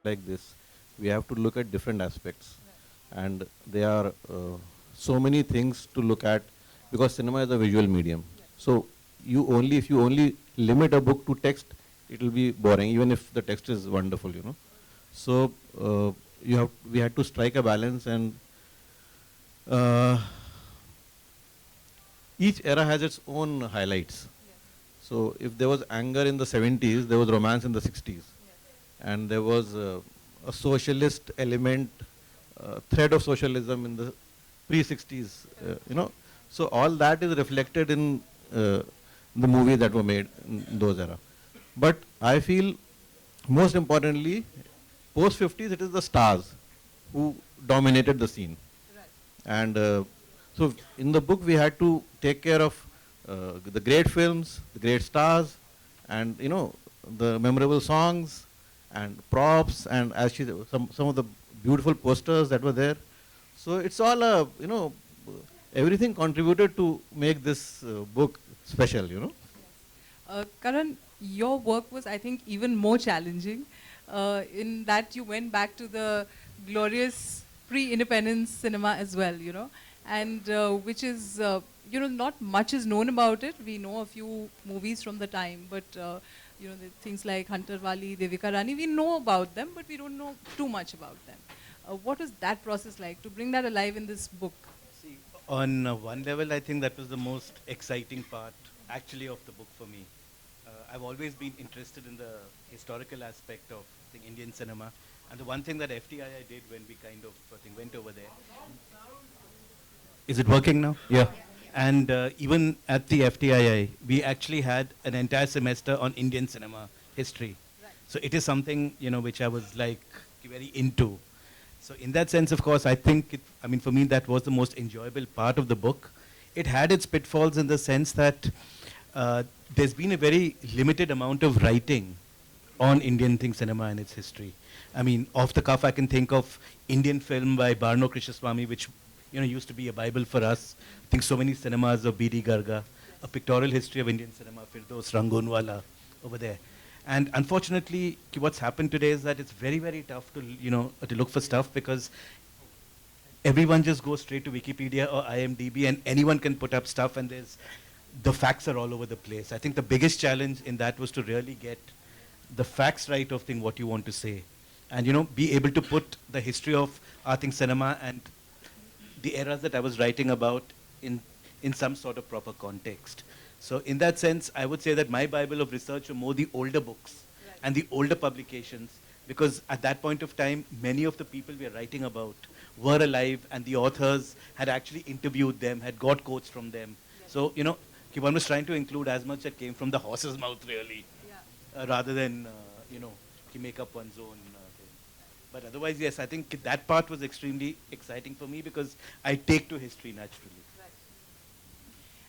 like this, we have to look at different aspects. And there are so many things to look at because cinema is a visual medium. So if you only limit a book to text, it will be boring, even if the text is wonderful. So we had to strike a balance, and uh, each era has its own highlights. So if there was anger in the 70s, there was romance in the 60s. And there was a socialist element, thread of socialism in the pre-60s. So all that is reflected in the movies that were made in those era. But I feel most importantly, post-50s, it is the stars who dominated the scene. And so in the book, we had to take care of the great films, the great stars, and the memorable songs and props, and as she some of the beautiful posters that were there. So it's all everything contributed to make this book special. Karan, your work was, I think, even more challenging in that you went back to the glorious pre-independence cinema as well, and which is, not much is known about it. We know a few movies from the time, but, the things like Hunter Wali, Devika Rani, we know about them, but we don't know too much about them. What was that process like to bring that alive in this book? See, on one level, I think that was the most exciting part, actually, of the book for me. I've always been interested in the historical aspect of the Indian cinema, and the one thing that FTII did when we kind of went over there. Is it working now? Yeah. And even at the FTII, we actually had an entire semester on Indian cinema history. So it is something which I was like very into. So in that sense, of course, I think for me that was the most enjoyable part of the book. It had its pitfalls in the sense that there's been a very limited amount of writing on Indian cinema and its history. Off the cuff, I can think of Indian film by Barno Krishnaswamy, which used to be a Bible for us. I think so many cinemas of B.D. Garga, a pictorial history of Indian cinema, Firdos Rangoonwala over there. And unfortunately, what's happened today is that it's very, very tough to look for stuff because everyone just goes straight to Wikipedia or IMDb and anyone can put up stuff and the facts are all over the place. I think the biggest challenge in that was to really get the facts right of what you want to say and be able to put the history of cinema and the eras that I was writing about in some sort of proper context. So in that sense, I would say that my Bible of research were more the older books and the older publications, because at that point of time, many of the people we are writing about were alive and the authors had actually interviewed them, had got quotes from them. So, one was trying to include as much that came from the horse's mouth really, rather than, make up one's own thing. But otherwise, yes, I think that part was extremely exciting for me because I take to history naturally.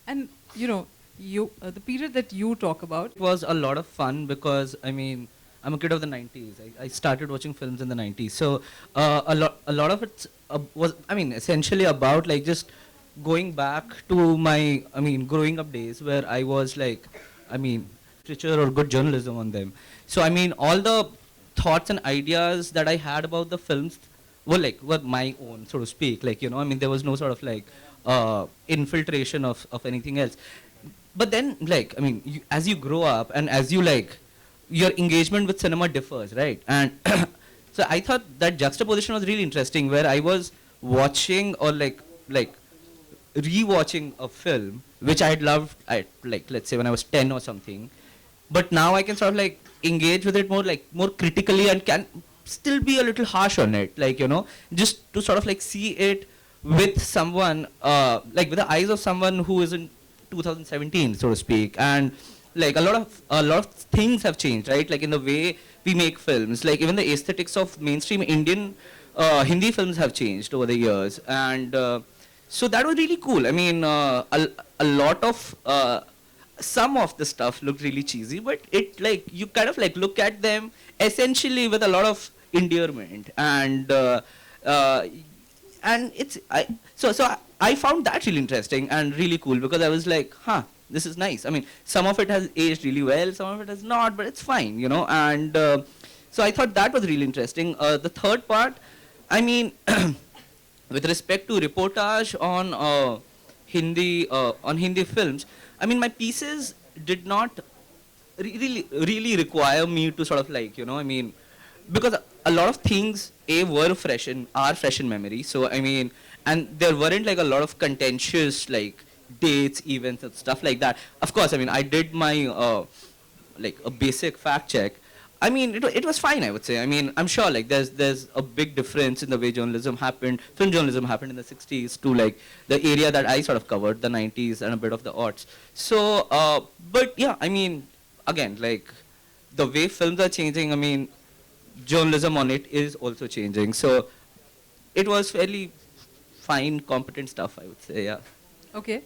And, the period that you talk about. It was a lot of fun because I'm a kid of the 90s. I started watching films in the 90s. So a lot of it was essentially about like just going back to my growing up days where I was like literature or good journalism on them. So all the thoughts and ideas that I had about the films were my own, so to speak. There was no sort of infiltration of anything else. But then, as you grow up and as you your engagement with cinema differs, right? And so I thought that juxtaposition was really interesting, where I was watching or rewatching a film which I had loved, let's say when I was 10 or something. But now I can sort of engage with it more critically and can still be a little harsh on it, just to sort of see it with someone, with the eyes of someone who is in 2017, so to speak. And a lot of things have changed, right? In the way we make films, even the aesthetics of mainstream Indian Hindi films have changed over the years. And so that was really cool. A lot of some of the stuff looked really cheesy, but it you kind of look at them essentially with a lot of endearment, and it's I found that really interesting and really cool, because I was like, this is nice. Some of it has aged really well, some of it has not, but it's fine, and So I thought that was really interesting. The third part, I mean, with respect to reportage on Hindi films, I mean, my pieces did not really require me to sort of like, you know, I mean, because a lot of things are fresh in memory. So I mean, and there weren't like a lot of contentious like dates, events, and stuff like that. Of course, I mean, I did my like a basic fact check. I mean, it was fine, I would say. I mean, I'm sure like there's a big difference in the way film journalism happened in the 60s to like the area that I sort of covered, the 90s and a bit of the aughts. So, but yeah, I mean, again, like the way films are changing, I mean, journalism on it is also changing. So it was fairly fine, competent stuff, I would say, yeah. Okay,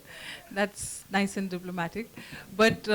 that's nice and diplomatic. But